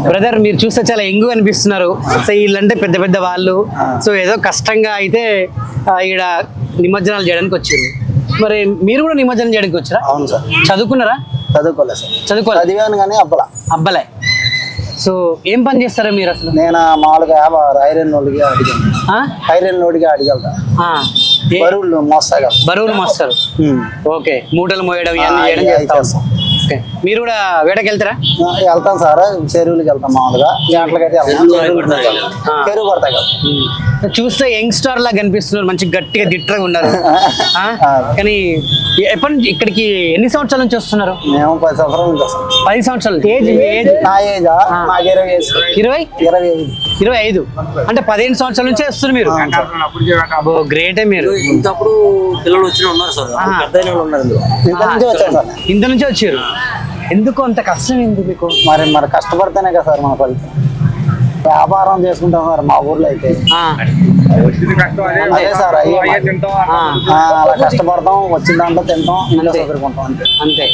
Brother మీరు చూస్తే చాలా యంగ్ అనిపిస్తున్నారు. సో వీళ్ళంటే పెద్ద పెద్ద వాళ్ళు. సో ఏదో కష్టంగా అయితే ఈడ నిమజ్జనాలు చేయడానికి వచ్చారు. మరి మీరు కూడా నిమజ్జనం చేయడానికి వచ్చారా? అవును సార్. చదువుకున్నారా? చదువుకోలేదు సార్. చదువుకోలేదు. చదివాను కానీ అబ్బలే. సో ఏం పని చేస్తారా మీరు అసలు? నేను మామూలుగా ఐరన్ లోడ్గా అడిగెళ్తా. బరువులు మోస్తాగా. బరువులు మోస్తారు. ఓకే, మూటలు మోయడం ఇవన్నీ చేయడం చేస్తాం. ఓకే, మీరు కూడా వేటకి వెళ్తారా? వెళ్తాం సార్, చెరువులకి వెళ్తాం. మామూలుగా గంటలకైతే చెరువు పడతాయి కదా. చూస్తే యంగ్స్టర్ లా కనిపిస్తున్నారు, మంచి గట్టిగా దిట్టగా ఉన్నారు. కానీ ఎప్పటి నుంచి ఇక్కడికి ఎన్ని సంవత్సరాల నుంచి వస్తున్నారు? మేము 10 సంవత్సరాల నుంచి వస్తాం. 10 సంవత్సరాలు. నా ఏజ్ 25 అంటే 15 సంవత్సరాల నుంచే వస్తున్నారు మీరు. గ్రేటే మీరు. ఇంతప్పుడు పిల్లలు వచ్చిన ఉన్నారు సార్, ఇంత నుంచే వచ్చారు. ఎందుకు అంత కష్టం ఎందుకు మీకు? మరి కష్టపడితేనే కదా సార్ మన ఫలితం. వ్యాపారం చేసుకుంటాం సార్ మా ఊర్లో అయితే. అదే సార్, అలా కష్టపడతాం, వచ్చిన దాంట్లో తింటాం, ఇంట్లో చదువుకుంటాం అంతే.